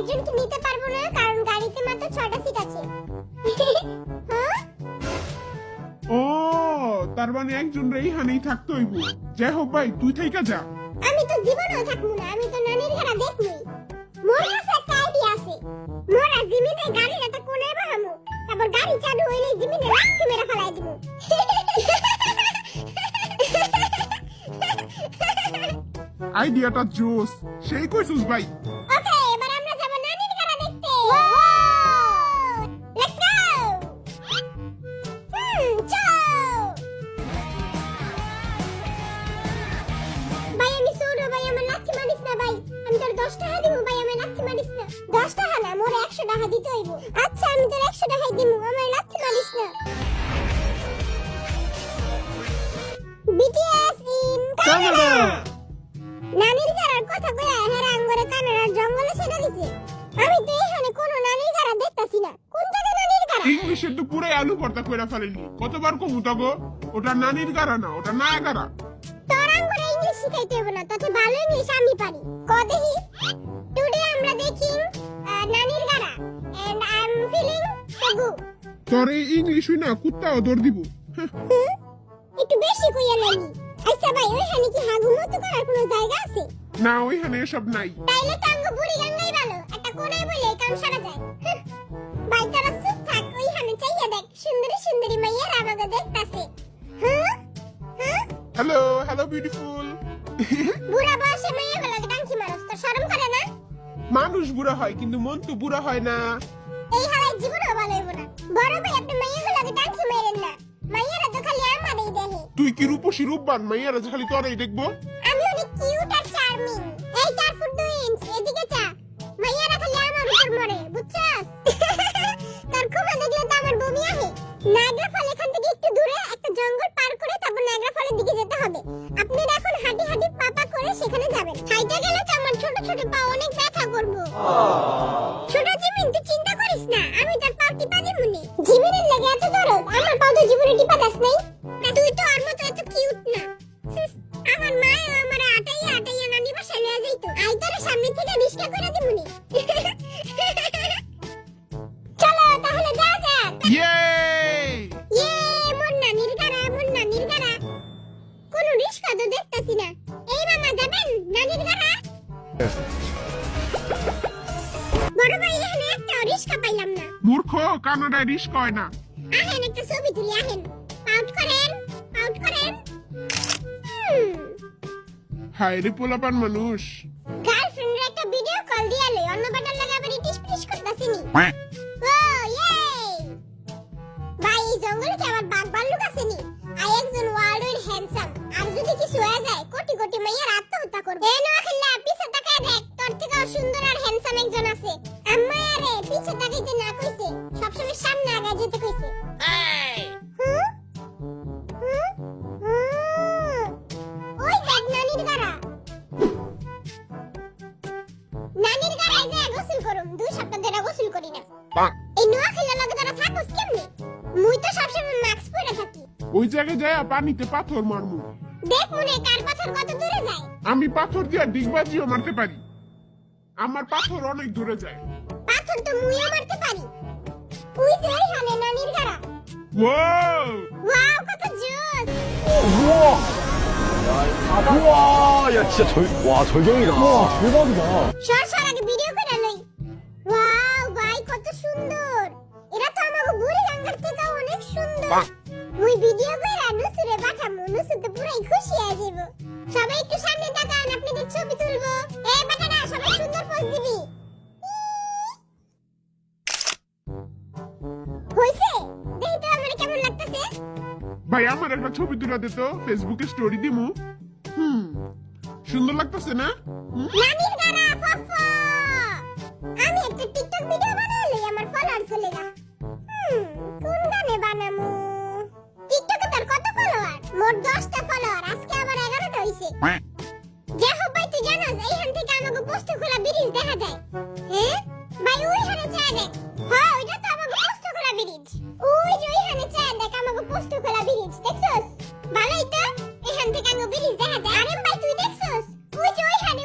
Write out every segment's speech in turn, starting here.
একজনকে নিতে পারবো না কারণ গাড়িতে মাত্র 6টা সিট আছে। হ্যাঁ? ও তার মানে একজন এইখানেই থাকতে হইব। যাই হোক ভাই তুই থাইকা যা। আমি তো জীবনেও থাকবো না, আমি তো নানির ঘরে দেখবই। মোর কাছে একটা আইডিয়া আছে। মোরা জিমিনে গাড়ির একটা কোণায় বাহামু, তারপর গাড়ি চালু হইলে জিমিনে লাথি মেরে ফেলাই দিব। আইডিয়াটা জোস, সেই কইছুস ভাই। ওকে, এবার আমরা যাব নানির ঘরে দেখতে। Let's go. চলো। ভাই আমি ছোট, ভাই আমার লাথি মারিস না ভাই। আমি তোর 10 টাকা দিব ভাই, আমার লাথি মারিস না। 10 টাকা না, মোর 100 টাকা দিতে হইব। আচ্ছা আমি তোর 100 টাকাই দিব, আমার লাথি মারিস না। BTS in Canada. নানির ঘরের কথা কইয়া হেরা আঙ্গরে কানাডার জঙ্গলে ছেড়ে দিছে। আমি তো এখানে কোনো নানির ঘর দেখতাছি না। কোন জায়গায় নানির ঘর? ইংলিশে তো পুরাই আলু ভর্তা কইরা ফেলেনি। কতবার কমু তাগো, ওটা নানির গাড়া না, ওটা নায়াগারা। তোর আঙ্গরে ইংলিশ শিখাইতে হবে না, তাতে ভালো ইংলিশ আমি পারি। ক দেখি। টুডে আমরা দেখি নানির ঘর and I am feeling so good. তোর এই ইংলিশ হই না কুত্তাও দৌড় দিব। একটু বেশি কইয়া লাগি। আচ্ছা ভাই ওইখানে কি হাগু মতো করার কোনো জায়গা আছে? না ওইখানে এসব নাই। তাইলে তো আঙ্গ বুড়ি গাঙ্গাই ভালো, একটা কোণায় বলে কাম সারা যায়। ভাই তোরা চুপ থাক, ওইখানে চাইয়া দেখ, সুন্দরী সুন্দরী মাইয়ারা আমাকে দেখতাছে। হ্যাঁ হ্যাঁ, হ্যালো হ্যালো বিউটিফুল। বুড়া বয়সে মাইয়াগুলোকে টাঙ্কি মারস, তোর শরম করে না? মানুষ বুড়া হয় কিন্তু মন তো বুড়া হয় না। এই হালাই জীবনও ভালো হইব না। বড় ভাই আপনি মাইয়াগুলোকে টাঙ্কি মারেন না, মাইয়ারা তো খালি আমারই দেখে। তুই কি রূপসী রূপবান, মাইয়ারা যে খালি তোরই দেখবো। আমি অনেক কিউট আর চার্মিং। এই 4 ফুট 2 ইঞ্চ, এদিকে চা। মাইয়ারা খালি আমার উপর মরে, বুঝছস? তোর কুমা দেখলে তো আমার বমি আসে। নাগরা ফল এখান থেকে একটু দূরে একটা জঙ্গল পার করে তারপর নাগরা ফলের দিকে যেতে হবে। আপনি এখন হাঁটি হাঁটি পাপা করে সেখানে যাবেন। হাইটে গেলে তো আমার ছোট ছোট পা অনেক ব্যথা করবো। ছোট জিমিন তুই চিন্তা করিস না, আমি তোর পা টিপা দিমুনি। জিমিনের লাগে এত দরদ, আমার পা তো জীবনে টিপা দাস নাই। না তুই তো আর মতো এত কিউট না। আমার মা আমার আটাইয়া আটাইয়া নানি বাসায় নিয়ে যাইতো। আই তোর সামনে থেকে রিস্কা করে দিমুনি। চলো তাহলে যা যা। ইয়ে ইয়ে মোর নানির গাড়া, মোর নানির গাড়া। কোনো রিস্কা তো দেখতাছি না। এই মামা যাবেন নানির গাড়া? বড় ভাই এখানে একটা রিস্কা পাইলাম না। মূর্খ, কানাডায় রিস্ক হয় না। আহেন একটা ছবি তুলি আহেন। আউট করেন, আউট করেন। হায় রে পোলাপান মানুষ। গার্লফ্রেন্ডের একটা ভিডিও কল দিয়া লই, অন্য বাটার লাগা আবার ইটিস পিটিস করতাছিনি। ও ইয়ে ভাই এই জঙ্গলে কি আমার বাঘ ভাল্লুক আসেনি? আই একজন ওয়ার্ল্ড হ্যান্ডসাম, আর যদি কিছু হয়ে যায় কোটি কোটি মাইয়ার আত্মহত্যা করবে। এই না খেললে পিছে তাকায় দেখ, তোর থেকে সুন্দর আর হ্যান্ডসাম একজন আছে। আম্মা আরে পিছে তাকাইতে না কইছে, সবসময় সামনে আগায় যেতে কইছে। ওই দেখ নানির গাড়া। নানির গাড়ায় যে গোসল করুম, 2 সপ্তাহ ধরে গোসল করি না। এই নোয়াখালীর লগে তোরা থাকস কেমনে? মুই তো সবসময় মাস্ক পরে থাকি। ওই জায়গায় যায় পানিতে পাথর মারমু। দেখ মনে কার পাথর কত দূরে যায়। আমি পাথর দিয়ে ডিগবাজিও মারতে পারি। আমার পাথর অনেক দূরে যায়। পাথর তো মুইও মারতে পারি। ওই যে ওইখানে নানির গাড়া। ওয়াও ওয়াও কত জোস। 우와, 야 진짜 와 절경이다. 우와 대박이다. সর আগে ভিডিও করে লই। ওয়াও ভাই কত সুন্দর। এরা তো আমাকে বুড়ি গাঙ্গার থেকে অনেক সুন্দর। মুই ভিডিও কইরা নুসুরে পাঠামু, নুসু তো পুরাই খুশি হয়ে যাইব। সবাই একটু সামনে তাকান, আপনাদের ছবি তুলবো। এই বাটারা সবাই সুন্দর পোজ দিবি। হইছে? দেখি তো আমার কেমন লাগতেছে। ভাই আমার একটা ছবি তুলে দে তো, ফেসবুকে স্টোরি দিমু। সুন্দর লাগতেছে না? নানির গানা ফাফা। আমি একটা টিকটক ভিডিও বানাইলে আমার ফলোয়ার চলে যা। কোন গানে বানামু? টিকটকে তোর কত ফলোয়ার? মোট 10টা ফলোয়ার, আজকে আবার 11টা হইছে। যাই হোক ভাই তুই জানাস এইখান থেকে আমাকে পোস্ট খোলা ব্রিজ দেখা যায়। হ্যাঁ ভাই ওইখানে চায় দেখ। হ্যাঁ ওইটা তো আমাকে পোস্ট খোলা ব্রিজ। ওই যে ওইখানে চায় দেখ আমাকে পোস্ট খোলা ব্রিজ, দেখছস? ভালোই তো, এখান থেকে আমাকে ব্রিজ দেখা যায়। আরে ভাই তুই দেখছস? ওই যে ওইখানে।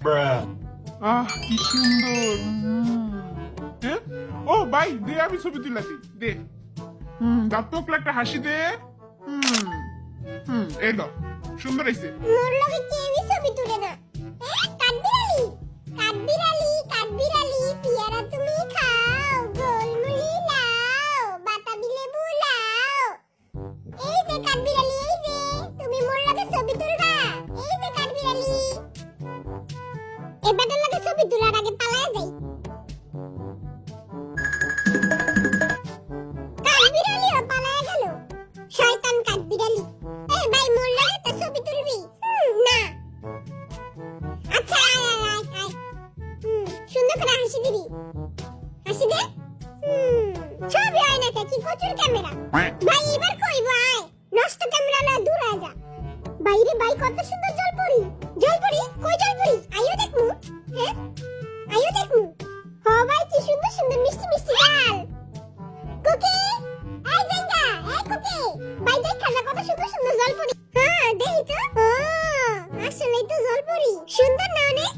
Bruh. কি কি সুন্দর হ্যাঁ ও ভাই দে আমি ছবি তুলাছি দে দাঁত তো একটা হাসি দে এই দাও সুন্দর হয়েছে মোর লগে কেউই ছবি তুলে না কাঠবিড়ালি কাঠবিড়ালি পিয়ারা তুমি খাও গোলমুড়ি লাও বাতাবি লেবু লাও এই যে কাঠবিড়ালি এই যে তুমি মোর লগে ছবি তুলবা এই যে কাঠবিড়ালি এবারের লগে ছবি তোলার আগে পালায় যাই কাঠবিড়ালিও পালায় গেল শয়তান কাঠবিড়ালি এই ভাই মোর লগে তো ছবি তুলবি না আচ্ছা আয় সুন্দর করে হাসি দিবি হাসি দে ছবি হয় না কি প্রচুর ক্যামেরা ভাই এবার কইব আয় নষ্ট ক্যামেরা না দূর আয় যা বাইরে ভাই কত সুন্দর জলপরি কই জলপরি আইও দেখমু হ্যাঁ আইও দেখমু হ ভাই কি সুন্দর সুন্দর মিষ্টি মিষ্টি গাল কুকি এই জাঙ্গা এই কুকি ভাই দেখা যা কত সুন্দর সুন্দর জলপরি হ্যাঁ দেই তো ও আসলেই তো জলপরি সুন্দর না অনেক